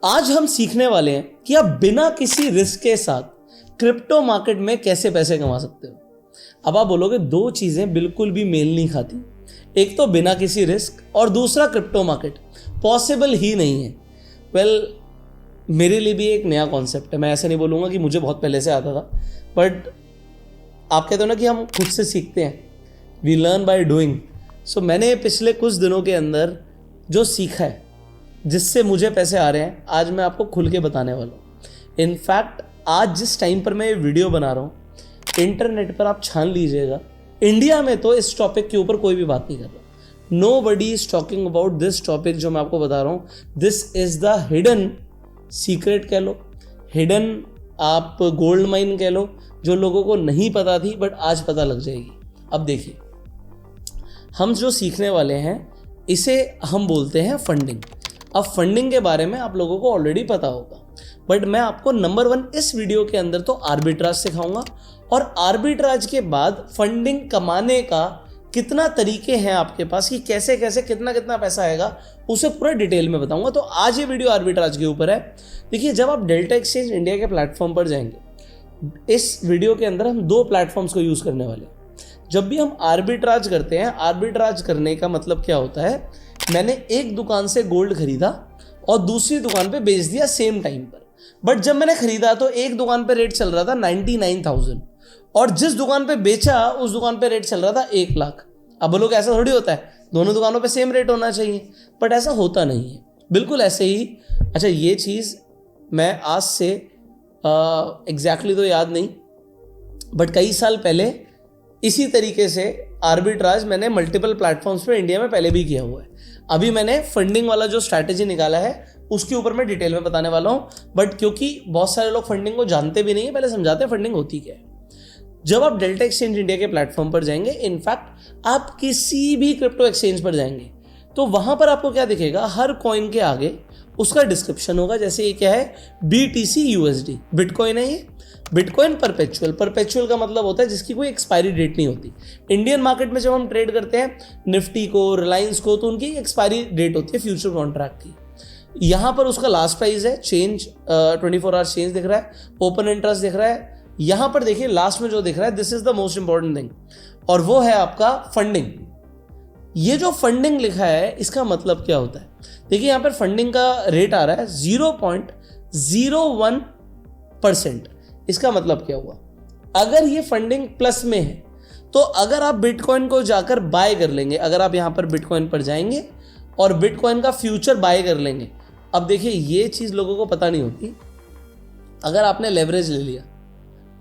आज हम सीखने वाले हैं कि आप बिना किसी रिस्क के साथ क्रिप्टो मार्केट में कैसे पैसे कमा सकते हो। अब आप बोलोगे दो चीजें बिल्कुल भी मेल नहीं खाती, एक तो बिना किसी रिस्क और दूसरा क्रिप्टो मार्केट, पॉसिबल ही नहीं है। वेल, मेरे लिए भी एक नया कॉन्सेप्ट है। मैं ऐसा नहीं बोलूँगा कि मुझे बहुत पहले से आता था, बट आप कहते हो ना कि हम खुद से सीखते हैं, वी लर्न बाय डूइंग। सो मैंने पिछले कुछ दिनों के अंदर जो सीखा है जिससे मुझे पैसे आ रहे हैं, आज मैं आपको खुल के बताने वाला हूँ। इनफैक्ट आज जिस टाइम पर मैं ये वीडियो बना रहा हूँ, इंटरनेट पर आप छान लीजिएगा, इंडिया में तो इस टॉपिक के ऊपर कोई भी बात नहीं कर रहा। Nobody is talking about this topic जो मैं आपको बता रहा हूँ। This is the hidden secret कह लो, हिडन आप गोल्ड माइन कह लो, जो लोगों को नहीं पता थी बट आज पता लग जाएगी। अब देखिए, हम जो सीखने वाले हैं इसे हम बोलते हैं फंडिंग। अब फंडिंग के बारे में आप लोगों को ऑलरेडी पता होगा, बट मैं आपको नंबर 1 इस वीडियो के अंदर तो आर्बिट्राज सिखाऊंगा, और आर्बिट्राज के बाद फंडिंग कमाने का कितना तरीके हैं आपके पास कि कैसे कैसे कितना कितना पैसा आएगा, उसे पूरा डिटेल में बताऊंगा। तो आज ये वीडियो आर्बिट्राज के ऊपर है। देखिए, जब आप डेल्टा एक्सचेंज इंडिया के प्लेटफॉर्म पर जाएंगे, इस वीडियो के अंदर हम 2 प्लेटफॉर्म्स को यूज करने वाले हैं। जब भी हम आर्बिट्राज करते हैं, आर्बिट्राज करने का मतलब क्या होता है, मैंने एक दुकान से गोल्ड खरीदा और दूसरी दुकान पे बेच दिया सेम टाइम पर। बट जब मैंने खरीदा तो एक दुकान पे रेट चल रहा था 99,000 और जिस दुकान पे बेचा उस दुकान पे रेट चल रहा था 1 लाख। अब बोलोगे ऐसा थोड़ी होता है, दोनों दुकानों पे सेम रेट होना चाहिए, बट ऐसा होता नहीं है। बिल्कुल ऐसे ही, अच्छा ये चीज़ मैं आज से एग्जैक्टली तो याद नहीं, बट कई साल पहले इसी तरीके से आर्बिट्राज मैंने मल्टीपल प्लेटफॉर्म्स पे इंडिया में पहले भी किया हुआ है। अभी मैंने फंडिंग वाला जो स्ट्रैटेजी निकाला है उसके ऊपर मैं डिटेल में बताने वाला हूँ, बट क्योंकि बहुत सारे लोग फंडिंग को जानते भी नहीं है, पहले समझाते हैं फंडिंग होती क्या है। जब आप डेल्टा एक्सचेंज इंडिया के प्लेटफॉर्म पर जाएंगे, इनफैक्ट आप किसी भी क्रिप्टो एक्सचेंज पर जाएंगे तो वहां पर आपको क्या दिखेगा, हर कॉइन के आगे उसका डिस्क्रिप्शन होगा। जैसे ये क्या है, BTC USD, बिटकॉइन है ये। बिटकॉइन परपेचुअल का मतलब होता है जिसकी कोई एक्सपायरी डेट नहीं होती। इंडियन मार्केट में जब हम ट्रेड करते हैं निफ्टी को, रिलायंस को, तो उनकी एक्सपायरी डेट होती है फ्यूचर कॉन्ट्रैक्ट की। यहाँ पर उसका लास्ट प्राइस है, चेंज 24 आवर्स चेंज दिख रहा है, ओपन इंटरेस्ट दिख रहा है। यहाँ पर देखिए लास्ट में जो दिख रहा है, this is the most important thing, और वो है आपका फंडिंग। ये जो फंडिंग लिखा है इसका मतलब क्या होता है, देखिए यहाँ पर फंडिंग का रेट आ रहा है 0.01%। इसका मतलब क्या हुआ, अगर ये फंडिंग प्लस में है तो अगर आप बिटकॉइन को जाकर बाय कर लेंगे, अगर आप यहां पर बिटकॉइन पर जाएंगे और बिटकॉइन का फ्यूचर बाय कर लेंगे। अब देखिए ये चीज लोगों को पता नहीं होती, अगर आपने लेवरेज ले लिया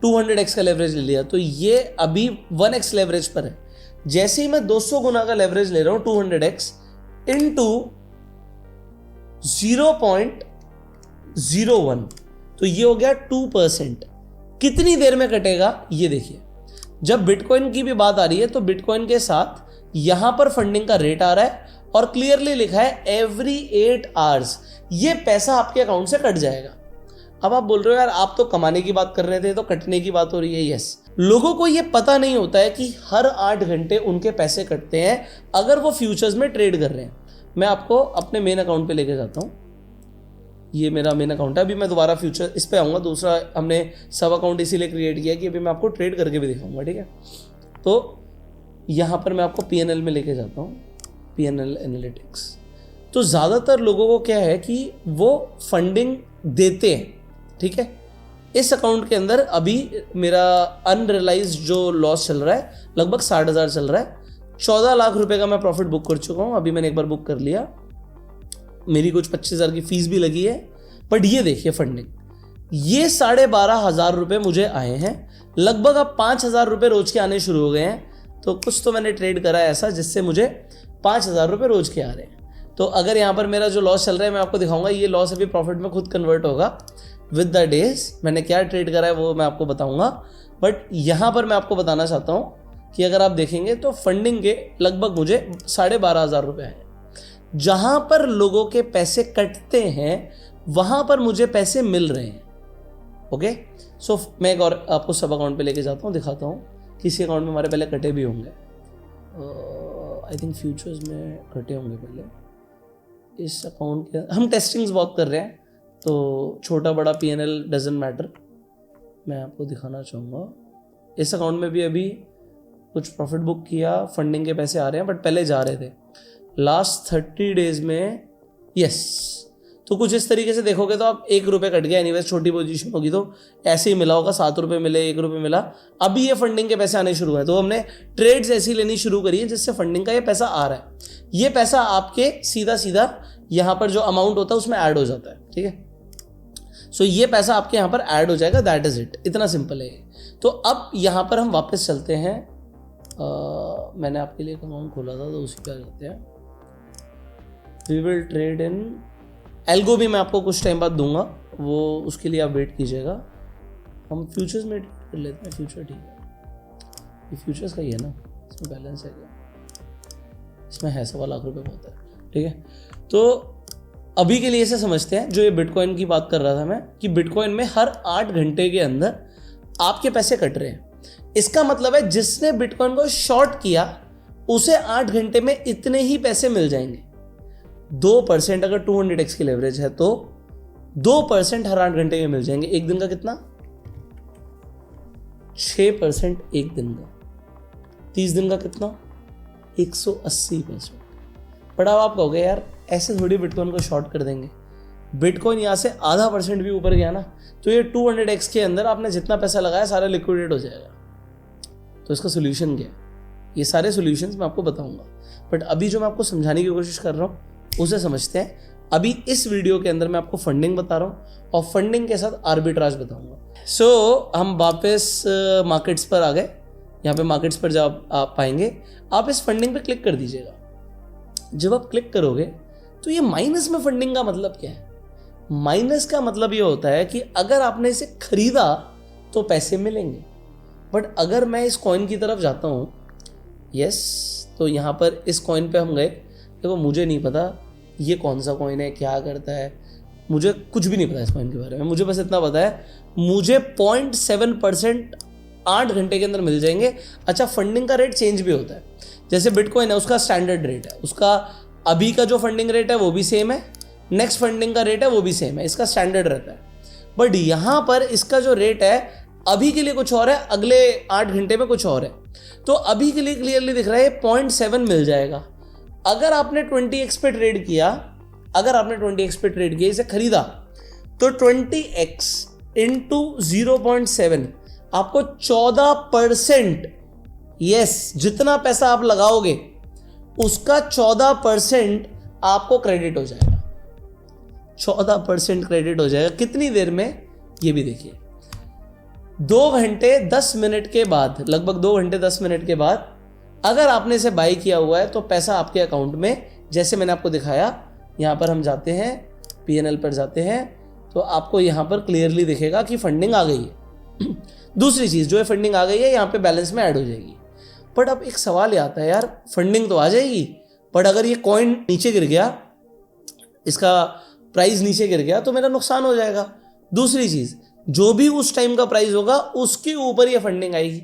200x का लेवरेज ले लिया तो ये अभी 1x लेवरेज पर है। जैसे ही मैं 200 गुना का लेवरेज ले रहा हूं 200x इंटू 0.01, तो ये हो गया 2%। कितनी देर में कटेगा ये देखिए। जब बिटकॉइन की भी बात आ रही है तो बिटकॉइन के साथ यहां पर फंडिंग का रेट आ रहा है और क्लियरली लिखा है एवरी 8 आवर्स ये पैसा आपके अकाउंट से कट जाएगा। अब आप बोल रहे हो यार आप तो कमाने की बात कर रहे थे, तो कटने की बात हो रही है। यस, लोगों को ये पता नहीं होता है कि हर 8 घंटे उनके पैसे कटते हैं अगर वो फ्यूचर्स में ट्रेड कर रहे हैं। मैं आपको अपने मेन अकाउंट पे लेके जाता हूँ। ये मेरा मेन अकाउंट है। अभी मैं दोबारा फ्यूचर इस पे आऊँगा, दूसरा हमने सब अकाउंट इसीलिए क्रिएट किया कि अभी मैं आपको ट्रेड करके भी दिखाऊंगा, ठीक है। तो यहाँ पर मैं आपको PNL में लेके जाता हूँ, PNL एनालिटिक्स। तो ज़्यादातर लोगों को क्या है कि वो फंडिंग देते हैं, ठीक है। इस अकाउंट के अंदर अभी मेरा अनरियलाइज्ड जो लॉस चल रहा है लगभग 60,000 चल रहा है। 14 लाख रुपए का मैं प्रॉफिट बुक कर चुका हूँ। अभी मैंने एक बार बुक कर लिया, मेरी कुछ 25,000 की फीस भी लगी है। बट ये देखिए फंडिंग, ये 12,500 रुपये मुझे आए हैं। लगभग अब 5,000 रुपये रोज के आने शुरू हो गए हैं। तो कुछ तो मैंने ट्रेड करा है ऐसा जिससे मुझे 5,000 रुपये रोज के आ रहे हैं। तो अगर यहाँ पर मेरा जो लॉस चल रहा है मैं आपको दिखाऊंगा, ये लॉस अभी प्रॉफिट में खुद कन्वर्ट होगा विद द डेज। मैंने क्या ट्रेड करा है वो मैं आपको बताऊंगा, बट यहाँ पर मैं आपको बताना चाहता हूँ कि अगर आप देखेंगे तो फंडिंग के लगभग मुझे 12,500 रुपये आए। जहां पर लोगों के पैसे कटते हैं वहां पर मुझे पैसे मिल रहे हैं। ओके, सो मैं एक और आपको सब अकाउंट पे लेके जाता हूँ, दिखाता हूँ किसी अकाउंट में हमारे पहले कटे भी होंगे। आई थिंक फ्यूचर्स में कटे होंगे पहले। इस अकाउंट के हम टेस्टिंग्स बहुत कर रहे हैं तो छोटा बड़ा P&L डजंट मैटर, मैं आपको दिखाना चाहूँगा। इस अकाउंट में भी अभी कुछ प्रॉफिट बुक किया, फंडिंग के पैसे आ रहे हैं, बट पहले जा रहे थे लास्ट 30 डेज में। यस, तो कुछ इस तरीके से देखोगे तो आप ₹1 कट गया, एनीवेज छोटी पोजीशन होगी तो ऐसे ही मिला होगा, ₹7 मिले, ₹1 मिला। अभी ये फंडिंग के पैसे आने शुरू हुए, तो हमने ट्रेड्स ऐसी लेनी शुरू करी है जिससे फंडिंग का ये पैसा आ रहा है। ये पैसा आपके सीधा सीधा यहाँ पर जो अमाउंट होता है उसमें ऐड हो जाता है, ठीक है। सो ये पैसा आपके यहाँ पर ऐड हो जाएगा, दैट इज इट, इतना सिंपल है। तो अब यहाँ पर हम वापस चलते हैं, मैंने आपके लिए एक अकाउंट खोला था तो उसी पे आ जाते हैं। We will trade in algo, भी मैं आपको कुछ टाइम बाद दूंगा, वो उसके लिए आप वेट कीजिएगा। हम फ्यूचर्स में ट्रेड कर लेते हैं, फ्यूचर ठीक है, ये फ्यूचर्स का ही है ना, इसमें बैलेंस है क्या, इसमें है ₹1.25 लाख बहुत है, ठीक है। तो अभी के लिए इसे समझते हैं, जो ये बिटकॉइन की बात कर रहा था मैं, कि बिटकॉइन में हर 8 घंटे के अंदर आपके पैसे कट रहे हैं। इसका मतलब है जिसने बिटकॉइन को शॉर्ट किया उसे 8 घंटे में इतने ही पैसे मिल जाएंगे। 2% अगर 200x की लेवरेज है तो 2% हर 8 घंटे में मिल जाएंगे। एक दिन का कितना, 6% एक दिन का। 30 दिन का कितना, 180%। पर अब आप कहोगे यार ऐसे थोड़ी बिटकॉइन को शॉर्ट कर देंगे। बिटकॉइन यहाँ से आधा % भी ऊपर गया ना तो ये 200x के अंदर आपने जितना पैसा लगाया सारा लिक्विडेट हो जाएगा। तो इसका सोल्यूशन क्या है, ये सारे सोल्यूशंस मैं आपको बताऊंगा, बट अभी जो मैं आपको समझाने की कोशिश कर रहा हूँ उसे समझते हैं। अभी इस वीडियो के अंदर मैं आपको फंडिंग बता रहा हूँ और फंडिंग के साथ आर्बिट्राज बताऊंगा। सो हम वापस मार्केट्स पर आ गए। यहाँ पे मार्केट्स पर जब आप पाएंगे, आप इस फंडिंग पे क्लिक कर दीजिएगा। जब आप क्लिक करोगे तो ये माइनस में फंडिंग का मतलब क्या है? माइनस का मतलब ये होता है कि अगर आपने इसे खरीदा तो पैसे मिलेंगे, बट अगर मैं इस कॉइन की तरफ जाता हूँ, यस, तो यहाँ पर इस कॉइन पे हम गए। देखो मुझे नहीं पता ये कौन सा कॉइन है, क्या करता है, मुझे कुछ भी नहीं पता इस कॉइन के बारे में। मुझे बस इतना पता है मुझे 0.7% 8 घंटे के अंदर मिल जाएंगे। अच्छा, फंडिंग का रेट चेंज भी होता है। जैसे बिटकॉइन है उसका स्टैंडर्ड रेट है, उसका अभी का जो फंडिंग रेट है वो भी सेम है, नेक्स्ट फंडिंग का रेट है वो भी सेम है, इसका स्टैंडर्ड रहता है। बट यहाँ पर इसका जो रेट है अभी के लिए कुछ और है, अगले 8 घंटे में कुछ और है। तो अभी के लिए क्लियरली दिख रहा है 0.7 मिल जाएगा। अगर आपने 20x पे ट्रेड किया, इसे खरीदा, तो 20x इंटू 0.7 आपको 14%, यस, जितना पैसा आप लगाओगे उसका 14% आपको क्रेडिट हो जाएगा। 14% क्रेडिट हो जाएगा। कितनी देर में, ये भी देखिए, 2 घंटे 10 मिनट के बाद, लगभग 2 घंटे 10 मिनट के बाद अगर आपने इसे बाई किया हुआ है तो पैसा आपके अकाउंट में, जैसे मैंने आपको दिखाया, यहाँ पर हम जाते हैं, P&L पर जाते हैं, तो आपको यहाँ पर क्लियरली दिखेगा कि फंडिंग आ गई है। दूसरी चीज़ जो है, फंडिंग आ गई है, यहाँ पे बैलेंस में ऐड हो जाएगी। बट अब एक सवाल ये आता है, यार फंडिंग तो आ जाएगी, बट अगर ये कॉइन नीचे गिर गया, इसका प्राइस नीचे गिर गया तो मेरा नुकसान हो जाएगा। दूसरी चीज़, जो भी उस टाइम का प्राइस होगा उसके ऊपर ये फंडिंग आएगी।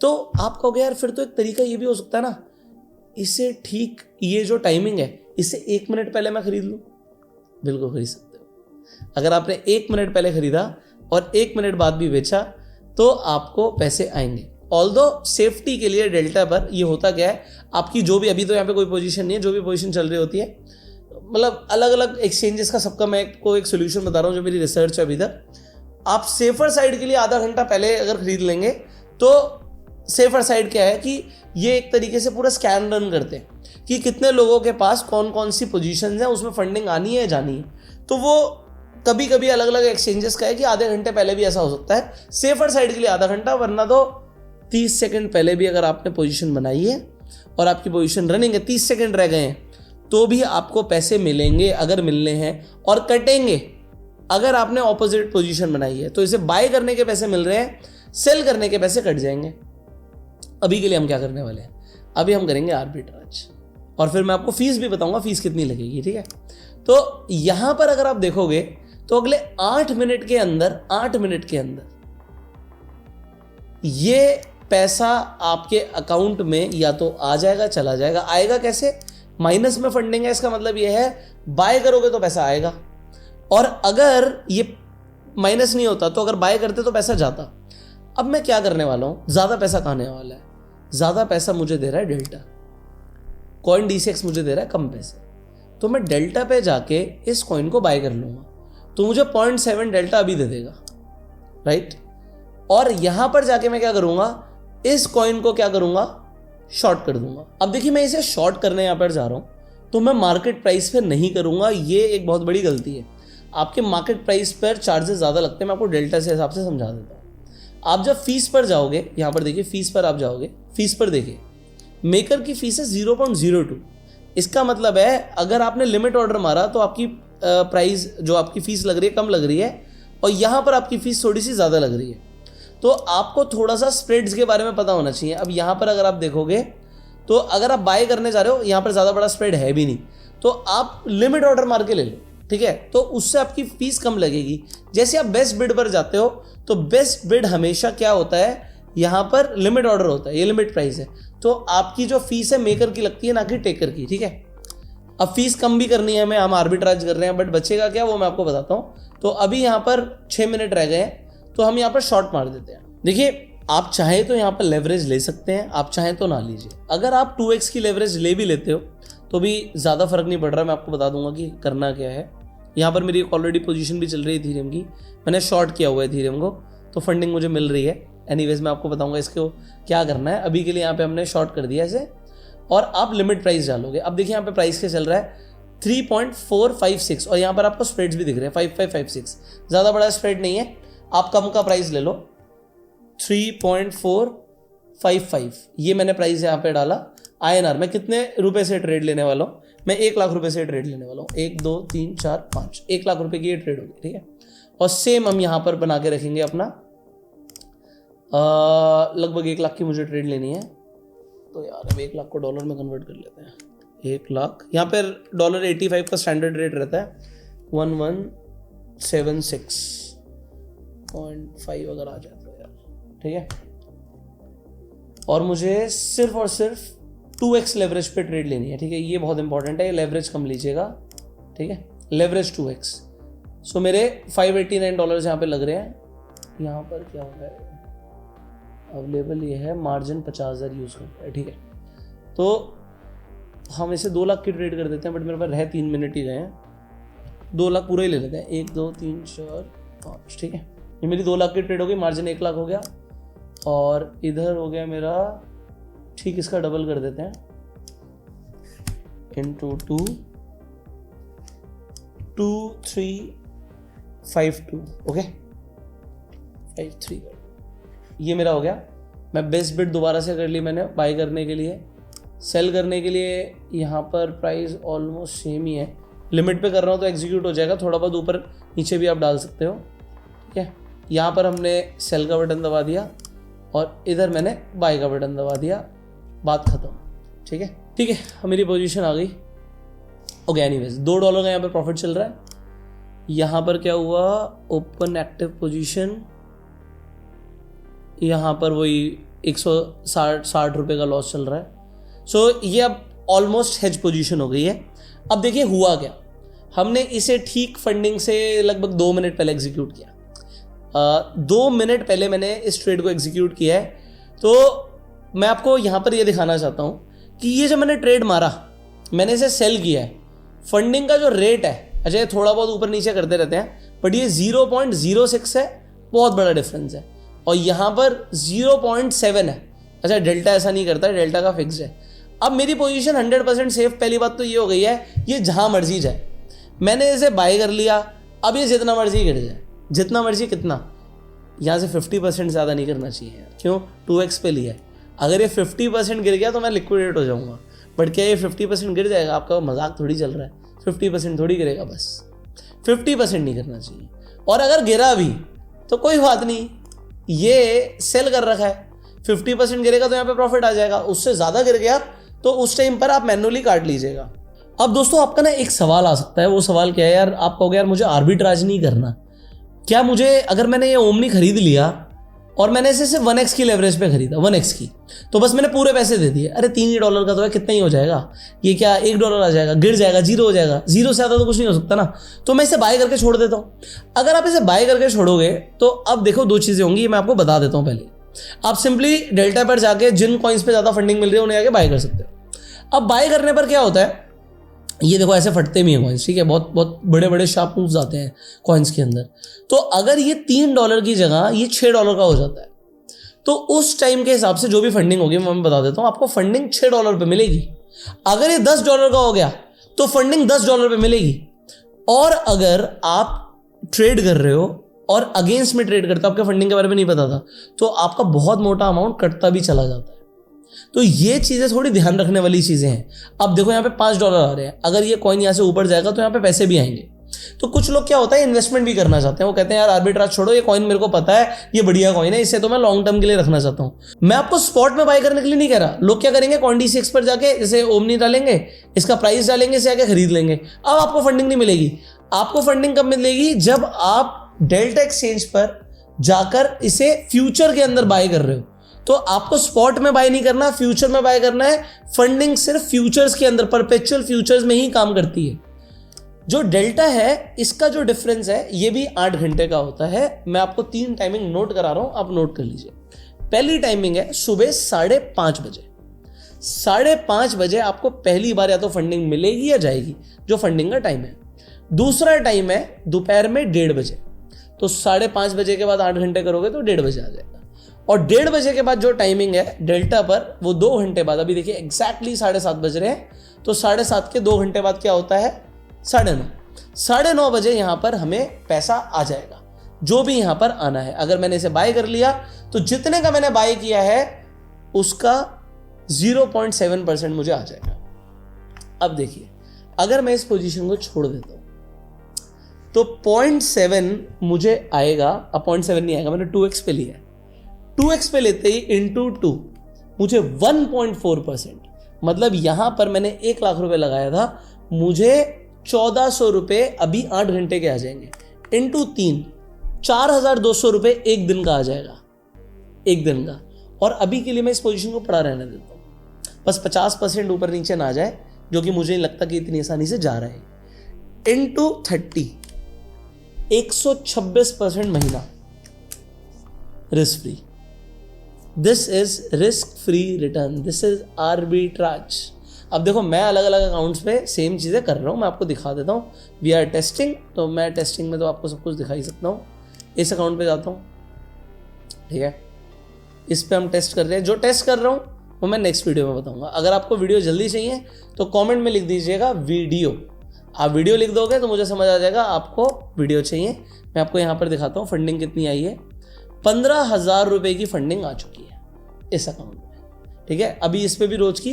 तो आप कहोगे यार फिर तो एक तरीका ये भी हो सकता है ना, इसे ठीक, ये जो टाइमिंग है इसे 1 मिनट पहले मैं खरीद लूँ। बिल्कुल खरीद सकते हो। अगर आपने 1 मिनट पहले खरीदा और 1 मिनट बाद भी बेचा तो आपको पैसे आएंगे। ऑल्दो सेफ्टी के लिए डेल्टा पर ये होता क्या है, आपकी जो भी, अभी तो यहाँ पे कोई पोजीशन नहीं है, जो भी पोजीशन चल रही होती है, मतलब अलग अलग एक्सचेंजेस का सबका मैं को एक सोल्यूशन बता रहा हूँ जो मेरी रिसर्च है अभी तक। आप सेफर साइड के लिए आधा घंटा पहले अगर खरीद लेंगे तो सेफर साइड क्या है कि ये एक तरीके से पूरा स्कैन रन करते हैं कि कितने लोगों के पास कौन कौन सी पोजीशंस हैं, उसमें फंडिंग आनी है जानी है। तो वो कभी कभी अलग अलग एक्सचेंजेस का है कि आधे घंटे पहले भी ऐसा हो सकता है। सेफर साइड के लिए आधा घंटा, वरना तो 30 सेकंड पहले भी अगर आपने पोजीशन बनाई है और आपकी पोजीशन रनिंग है, 30 सेकंड रह गए हैं, तो भी आपको पैसे मिलेंगे अगर मिलने हैं, और कटेंगे अगर आपने ऑपोजिट पोजीशन बनाई है। तो इसे बाय करने के पैसे मिल रहे हैं, सेल करने के पैसे कट जाएंगे। अभी के लिए हम क्या करने वाले हैं, अभी हम करेंगे आर्बिट्राज, और फिर मैं आपको फीस भी बताऊंगा फीस कितनी लगेगी, ठीक है। तो यहां पर अगर आप देखोगे तो अगले 8 मिनट के अंदर ये पैसा आपके अकाउंट में या तो आ जाएगा, चला जाएगा। आएगा कैसे, माइनस में फंडिंग है, इसका मतलब ये है बाय करोगे तो पैसा आएगा, और अगर ये माइनस नहीं होता तो अगर बाय करते तो पैसा जाता। अब मैं क्या करने वाला हूं, ज्यादा पैसा खाने वाला है, ज्यादा पैसा मुझे दे रहा है डेल्टा, कॉइन DCX मुझे दे रहा है कम पैसे, तो मैं डेल्टा पे जाके इस कॉइन को बाय कर लूंगा, तो मुझे 0.7 डेल्टा अभी दे देगा, राइट। और यहां पर जाके मैं क्या करूंगा, इस कॉइन को क्या करूंगा, शॉर्ट कर दूंगा। अब देखिए मैं इसे शॉर्ट करने यहां पर जा रहा हूं, तो मैं मार्केट प्राइस पे नहीं करूंगा, ये एक बहुत बड़ी गलती है। आपके मार्केट प्राइस पर चार्जेस ज्यादा लगते हैं, मैं आपको डेल्टा से हिसाब से समझा देता हूं। आप जब फीस पर जाओगे, यहां पर देखिए फीस पर आप जाओगे, फीस पर देखिए मेकर की फीस है 0.02। इसका मतलब है अगर आपने लिमिट ऑर्डर मारा तो आपकी प्राइस जो आपकी फीस लग रही है कम लग रही है, और यहां पर आपकी फीस थोड़ी सी ज्यादा लग रही है। तो आपको थोड़ा सा स्प्रेड्स के बारे में पता होना चाहिए। अब यहां पर अगर आप देखोगे तो अगर आप बाय करने जा रहे हो, यहां पर ज्यादा बड़ा स्प्रेड है भी नहीं, तो आप लिमिट ऑर्डर मार के ले लो, ठीक है, तो उससे आपकी फीस कम लगेगी। जैसे आप बेस्ट बिड पर जाते हो तो बेस्ट बिड हमेशा क्या होता है, यहां पर लिमिट ऑर्डर होता है, ये लिमिट प्राइस है, तो आपकी जो फीस है मेकर की लगती है ना कि टेकर की, ठीक है। अब फीस कम भी करनी है हमें, हम आर्बिट्राज कर रहे हैं, बट बचेगा क्या वो मैं आपको बताता हूं। तो अभी यहां पर 6 मिनट रह गए हैं, तो हम यहाँ पर शॉर्ट मार देते हैं। देखिए आप चाहे तो यहाँ पर लेवरेज ले सकते हैं, आप चाहें तो ना लीजिए। अगर आप 2x की लेवरेज ले भी लेते हो तो भी ज़्यादा फर्क नहीं पड़ रहा, मैं आपको बता दूंगा कि करना क्या है। यहाँ पर मेरी ऑलरेडी पोजीशन भी चल रही है इथेरियम की, मैंने शॉर्ट किया हुआ है इथेरियम को, तो फंडिंग मुझे मिल रही है। एनीवेज मैं आपको बताऊंगा इसको क्या करना है। अभी के लिए यहाँ पे हमने शॉर्ट कर दिया इसे, और आप लिमिट प्राइस डालोगे। अब देखिए यहाँ पे प्राइस क्या चल रहा है, 3.456, और यहाँ पर आपको स्प्रेड्स भी दिख रहे हैं 5556, ज़्यादा बड़ा स्प्रेड नहीं है। आप कम का प्राइस ले लो, 3.455, ये मैंने प्राइस यहाँ पे डाला। INR मैं कितने रुपए से ट्रेड लेने वाला हूँ, मैं 1 लाख रुपए से ट्रेड लेने वाला हूँ। 1 2 3 4 5, 1 लाख रुपए की ये ट्रेड होगी, ठीक है। और सेम हम यहाँ पर बना के रखेंगे अपना, लगभग 1 लाख की मुझे ट्रेड लेनी है, तो यार अब 1 लाख को डॉलर में कन्वर्ट कर लेते हैं। 1 लाख यहाँ पर $85 का स्टैंडर्ड रेट रहता है, 1176.5 अगर आ जाए तो यार, ठीक है। और मुझे सिर्फ और सिर्फ 2x लेवरेज पे ट्रेड लेनी है, ठीक है, ये बहुत इंपॉर्टेंट है, लेवरेज कम लीजिएगा, ठीक है, लेवरेज 2x। सो मेरे $589 यहाँ पे लग रहे हैं। यहाँ पर क्या होगा, अवेलेबल ये है, मार्जिन 50,000 यूज़ करता है, ठीक है। तो हम इसे 2 लाख की ट्रेड कर देते हैं, बट मेरे पास रह 3 मिनट ही गए हैं, 2 लाख पूरा ही ले लेते हैं। 1 2 3 4 5, ठीक है, ये मेरी 2 लाख की ट्रेड हो गई, मार्जिन 1 लाख हो गया, और इधर हो गया मेरा, ठीक, इसका डबल कर देते हैं, इंटू 22352, ओके 53, ये मेरा हो गया। मैं बेस्ट बिड दोबारा से कर ली मैंने बाय करने के लिए, सेल करने के लिए यहाँ पर प्राइस ऑलमोस्ट सेम ही है। लिमिट पे कर रहा हूँ तो एग्जीक्यूट हो जाएगा, थोड़ा बहुत ऊपर नीचे भी आप डाल सकते हो, ठीक है। यहाँ पर हमने सेल का बटन दबा दिया और इधर मैंने बाय का बटन दबा दिया, बात खत्म, ठीक है, ठीक है। मेरी पोजीशन आ गई, ओके। एनीवेज $2 का यहाँ पर प्रॉफिट चल रहा है। यहाँ पर क्या हुआ, ओपन एक्टिव पोजीशन, यहाँ पर वही 160 रुपये का लॉस चल रहा है। सो ये अब ऑलमोस्ट हेज पोजीशन हो गई है। अब देखिए हुआ क्या, हमने इसे ठीक फंडिंग से लगभग 2 मिनट पहले एग्जीक्यूट किया। 2 मिनट पहले मैंने इस ट्रेड को एग्जीक्यूट किया है। तो मैं आपको यहाँ पर ये दिखाना चाहता हूँ कि ये जो मैंने ट्रेड मारा, मैंने इसे सेल किया है। फंडिंग का जो रेट है, अच्छा ये थोड़ा बहुत ऊपर नीचे करते रहते हैं, बट ये 0.06 है, बहुत बड़ा डिफरेंस है। और यहाँ पर 0.7 है। अच्छा डेल्टा ऐसा नहीं करता है, डेल्टा का फिक्स है। अब मेरी पोजीशन 100% सेफ। पहली बात तो ये हो गई है, ये जहाँ मर्जी जाए, मैंने इसे बाय कर लिया। अब ये जितना मर्जी गिर जाए, जितना मर्जी, कितना, यहाँ से 50% ज़्यादा नहीं करना चाहिए यार। क्यों, 2x पे लिया है। अगर ये 50% गिर गया तो मैं लिक्विडेट हो जाऊँगा, बट क्या ये 50% गिर जाएगा? आपका मजाक थोड़ी चल रहा है, 50% थोड़ी गिरेगा, बस 50% नहीं करना चाहिए। और अगर गिरा भी तो कोई बात नहीं, ये सेल कर रखा है, 50% गिरेगा तो यहाँ पे प्रॉफिट आ जाएगा। उससे ज़्यादा गिर गया तो उस टाइम पर आप मैन्युअली काट लीजिएगा। अब दोस्तों आपका ना एक सवाल आ सकता है, वो सवाल क्या है यार, आप कहोगे यार मुझे आर्बिट्राज नहीं करना, क्या मुझे, अगर मैंने ये ओमनी खरीद लिया और मैंने इसे सिर्फ 1x की लेवरेज पे खरीदा, 1x की, तो बस मैंने पूरे पैसे दे दिए। अरे $3 का तो है, कितना ही हो जाएगा, ये क्या $1 आ जाएगा, गिर जाएगा, जीरो हो जाएगा, जीरो से ज़्यादा तो कुछ नहीं हो सकता ना, तो मैं इसे बाय करके छोड़ देता हूँ। अगर आप इसे बाय करके छोड़ोगे तो अब देखो दो चीज़ें होंगी, मैं आपको बता देता हूँ। पहले आप सिंपली डेल्टा पर जाके जिन कॉइन्स पे ज़्यादा फंडिंग मिल रही है उन्हें आके बाय कर सकते हो। अब बाय करने पर क्या होता है, ये देखो ऐसे फटते भी हैं कॉइन्स, ठीक है, बहुत बहुत बड़े बड़े शार्प मूव्स आते हैं कॉइन्स के अंदर। तो अगर ये $3 की जगह ये $6 का हो जाता है, तो उस टाइम के हिसाब से जो भी फंडिंग होगी मैं बता देता हूं, आपको फंडिंग $6 पे मिलेगी। अगर ये $10 का हो गया तो फंडिंग $10 पे मिलेगी। और अगर आप ट्रेड कर रहे हो और अगेंस्ट में ट्रेड करते हो, आपके फंडिंग के बारे में नहीं पता था, तो आपका बहुत मोटा अमाउंट कटता भी चला जाता है। तो ये चीज़ें थोड़ी ध्यान रखने वाली चीज़ें हैं। अब देखो यहाँ पे $5 आ रहे हैं, अगर ये कॉइन यहाँ से ऊपर जाएगा तो यहाँ पे पैसे भी आएंगे। तो कुछ लोग क्या होता है, इन्वेस्टमेंट भी करना चाहते हैं, वो कहते हैं यार आर्बिट्राज छोड़ो, ये कॉइन मेरे को पता है ये बढ़िया कॉइन है, इसे तो मैं लॉन्ग टर्म के लिए रखना चाहता हूँ। मैं आपको स्पॉट में बाय करने के लिए नहीं कह रहा। लोग क्या करेंगे, CoinDCX पर जाके इसे ओमनी डालेंगे, इसका प्राइस डालेंगे, इसे आके खरीद लेंगे। अब आपको फंडिंग नहीं मिलेगी। आपको फंडिंग कब मिलेगी, जब आप डेल्टा एक्सचेंज पर जाकर इसे फ्यूचर के अंदर बाय कर रहे हो। तो आपको स्पॉट में बाय नहीं करना, फ्यूचर में बाय करना है। फंडिंग सिर्फ फ्यूचर्स के अंदर, परपेचुअल फ्यूचर्स में ही काम करती है। जो डेल्टा है इसका जो डिफरेंस है ये भी 8 घंटे का होता है। मैं आपको 3 टाइमिंग नोट करा रहा हूं, आप नोट कर लीजिए। पहली टाइमिंग है सुबह 5:30 बजे। 5:30 बजे आपको पहली बार या तो फंडिंग मिलेगी या जाएगी, जो फंडिंग का टाइम है। दूसरा टाइम है दोपहर में 1:30 बजे। तो 5:30 बजे के बाद 8 घंटे करोगे तो 1:30 बजे आ जाएगा। और 1:30 बजे के बाद जो टाइमिंग है डेल्टा पर, वो 2 घंटे बाद, अभी देखिए एग्जैक्टली 7:30 बज रहे हैं, तो 7:30 के 2 घंटे बाद क्या होता है, 9:30 बजे यहां पर हमें पैसा आ जाएगा, जो भी यहां पर आना है। अगर मैंने इसे बाय कर लिया तो जितने का मैंने बाय किया है उसका 0.7% मुझे आ जाएगा। अब देखिए अगर मैं इस पोजीशन को छोड़ देता हूं तो 0.7 मुझे आएगा। अब 0.7 नहीं आएगा, मैंने 2x पे लिया है। 2x पे लेते ही इंटू 2 मुझे 1.4%, मतलब यहां पर मैंने 1 लाख रुपए लगाया था, मुझे 1400 रुपए अभी 8 घंटे के आ जाएंगे। इंटू 3 4200 रुपए एक दिन का आ जाएगा, एक दिन का। और अभी के लिए मैं इस पोजीशन को पड़ा रहने देता हूं, बस 50% ऊपर नीचे ना जाए, जो कि मुझे नहीं लगता कि इतनी आसानी से जा रहा है। इंटू 30 126% महीना risk free. This is risk free return, this is arbitrage. अब देखो मैं अलग अलग अकाउंट्स पे सेम चीज़ें कर रहा हूँ, मैं आपको दिखा देता हूँ। वी आर टेस्टिंग, तो मैं टेस्टिंग में तो आपको सब कुछ दिखा ही सकता हूँ। इस अकाउंट पे जाता हूँ, ठीक है, इस पे हम टेस्ट कर रहे हैं। जो टेस्ट कर रहा हूँ वो मैं नेक्स्ट वीडियो में बताऊँगा। अगर आपको वीडियो जल्दी चाहिए तो कॉमेंट में लिख दीजिएगा वीडियो। आप वीडियो लिख दोगे तो मुझे समझ आ जाएगा आपको वीडियो चाहिए। मैं आपको यहाँ पर दिखाता हूँ फंडिंग कितनी आई है। 15,000 रुपये की फंडिंग आ चुकी है इस अकाउंट में, ठीक है। अभी इस पे भी रोज की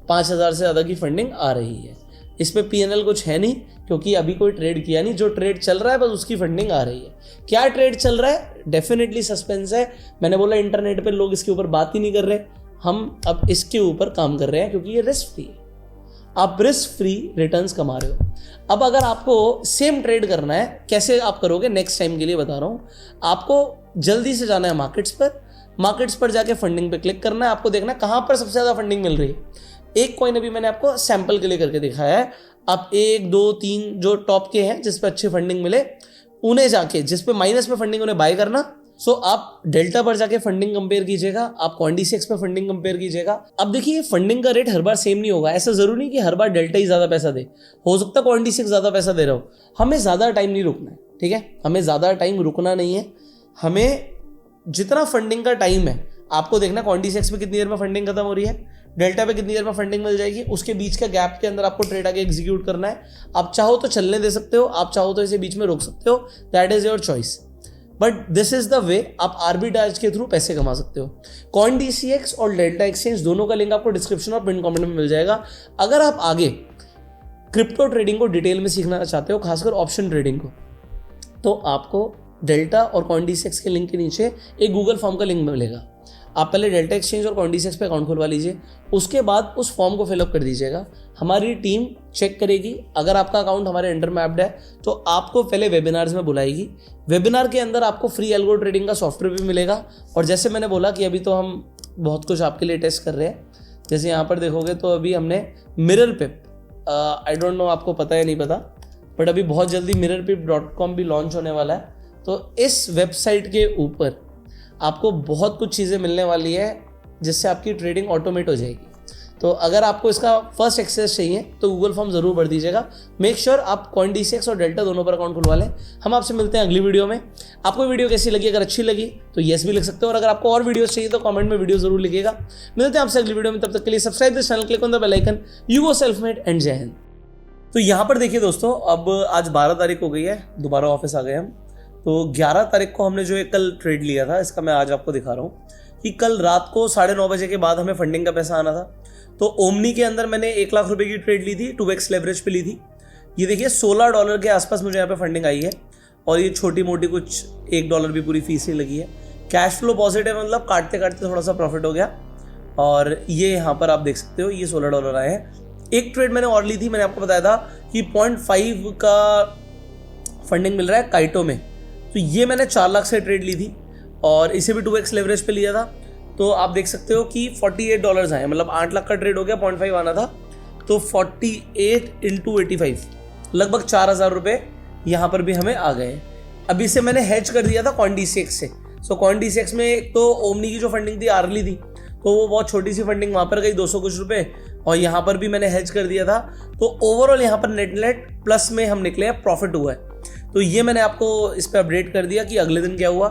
5,000 से ज़्यादा की फंडिंग आ रही है। इस पे PNL कुछ है नहीं, क्योंकि अभी कोई ट्रेड किया नहीं। जो ट्रेड चल रहा है बस उसकी फंडिंग आ रही है। क्या ट्रेड चल रहा है, डेफिनेटली सस्पेंस है। मैंने बोला इंटरनेट पे लोग इसके ऊपर बात ही नहीं कर रहे, हम अब इसके ऊपर काम कर रहे हैं, क्योंकि ये रिस्क फ्री है। आप रिस्क फ्री रिटर्न्स कमा रहे हो। अब अगर आपको सेम ट्रेड करना है, कैसे आप करोगे नेक्स्ट टाइम के लिए बता रहा हूँ। आपको जल्दी से जाना है मार्केट्स पर जाके फंडिंग पे क्लिक करना है। आपको देखना है कहाँ पर सबसे ज़्यादा फंडिंग मिल रही है। एक कॉइन अभी मैंने आपको सैंपल के लिए करके दिखाया है। आप 1, 2, 3 जो टॉप के हैं जिस पे अच्छी फंडिंग मिले उन्हें जाके, जिस पे माइनस में फंडिंग उन्हें बाय करना। सो आप डेल्टा पर जाके फंडिंग कंपेयर कीजिएगा, आप CoinDCX पे फंडिंग कंपेयर कीजिएगा। अब देखिए फंडिंग का रेट हर बार सेम नहीं होगा। ऐसा जरूरी नहीं कि हर बार डेल्टा ही ज़्यादा पैसा दे, हो सकता है CoinDCX ज़्यादा पैसा दे रहा हो। हमें ज़्यादा टाइम नहीं रुकना है, ठीक है, हमें ज़्यादा टाइम रुकना नहीं है। हमें जितना फंडिंग का टाइम है आपको देखना CoinDCX पे कितनी देर में फंडिंग खत्म हो रही है, डेल्टा पे कितनी देर में फंडिंग मिल जाएगी, उसके बीच का गैप के अंदर आपको ट्रेड आगे एग्जीक्यूट करना है। आप चाहो तो चलने दे सकते हो, आप चाहो तो इसे बीच में रोक सकते हो, that is your choice, but this is the way आप आर्बिट्राज के थ्रू पैसे कमा सकते हो। CoinDCX और डेल्टा एक्सचेंज दोनों का लिंक आपको डिस्क्रिप्शन और पिन कमेंट में मिल जाएगा। अगर आप आगे क्रिप्टो ट्रेडिंग को डिटेल में सीखना चाहते हो, खासकर ऑप्शन ट्रेडिंग को, तो आपको डेल्टा और CoinDCX के लिंक के नीचे एक गूगल फॉर्म का लिंक मिलेगा। आप पहले डेल्टा एक्सचेंज और कॉइनडीसीएक्स पे अकाउंट खुलवा लीजिए, उसके बाद उस फॉर्म को फिलअप कर दीजिएगा। हमारी टीम चेक करेगी, अगर आपका अकाउंट हमारे अंडर मैप्ड है तो आपको पहले वेबिनार्स में बुलाएगी। वेबिनार के अंदर आपको फ्री एल्गो ट्रेडिंग का सॉफ्टवेयर भी मिलेगा, और जैसे मैंने बोला कि अभी तो हम बहुत कुछ आपके लिए टेस्ट कर रहे हैं। जैसे यहाँ पर देखोगे तो अभी हमने मिररपिप, आई डोंट नो आपको पता है नहीं पता, बट अभी बहुत जल्दी mirrorpip.com भी लॉन्च होने वाला है। तो इस वेबसाइट के ऊपर आपको बहुत कुछ चीज़ें मिलने वाली है जिससे आपकी ट्रेडिंग ऑटोमेट हो जाएगी। तो अगर आपको इसका फर्स्ट एक्सेस चाहिए तो गूगल फॉर्म ज़रूर भर दीजिएगा। मेक श्योर आप कॉइनडीसीएक्स और डेल्टा दोनों पर अकाउंट खुलवा लें। हम आपसे मिलते हैं अगली वीडियो में। आपको वीडियो कैसी लगी? अगर अच्छी लगी तो येस भी लिख सकते हो, और अगर आपको और वीडियोस चाहिए तो कमेंट में वीडियो जरूर लिखिएगा। मिलते हैं आपसे अगली वीडियो में, तब तक के लिए subscribe this channel, click on the bell icon. You go self made and Jai Hind. तो यहाँ पर देखिए दोस्तों, अब आज 12 तारीख हो गई है, दोबारा ऑफिस आ गए हम। तो 11 तारीख को हमने जो एक कल ट्रेड लिया था, इसका मैं आज आपको दिखा रहा हूँ कि कल रात को 9:30 बजे के बाद हमें फंडिंग का पैसा आना था। तो ओमनी के अंदर मैंने 1 लाख रुपए की ट्रेड ली थी, 2x लेवरेज पे ली थी। ये देखिए $16 के आसपास मुझे यहाँ पे फंडिंग आई है, और ये छोटी मोटी कुछ $1 भी पूरी फीस ही लगी है। कैश फ्लो पॉजिटिव, मतलब काटते काटते थोड़ा सा प्रॉफिट हो गया। और ये यहाँ पर आप देख सकते हो, ये $16 आए हैं। एक ट्रेड मैंने और ली थी, मैंने आपको बताया था कि 0.5 का फंडिंग मिल रहा है काइटो में। तो ये मैंने 4 लाख से ट्रेड ली थी, और इसे भी 2x लेवरेज पे लिया था। तो आप देख सकते हो कि $48 आए, मतलब 8 लाख का ट्रेड हो गया, 0.5 आना था। तो 48 × 85 लगभग 4000 रुपये यहाँ पर भी हमें आ गए। अभी इसे मैंने हेज कर दिया था कॉइनडीसीएक्स से। सो कॉइनडीसीएक्स में एक तो ओमनी की जो फंडिंग थी आर्ली थी, तो वो बहुत छोटी सी फंडिंग वहाँ पर गई, 200 कुछ रुपये, और यहाँ पर भी मैंने हेज कर दिया था। तो ओवरऑल यहाँ पर नेट प्लस में हम निकले हैं, प्रॉफिट हुआ है। तो ये मैंने आपको इस पर अपडेट कर दिया कि अगले दिन क्या हुआ।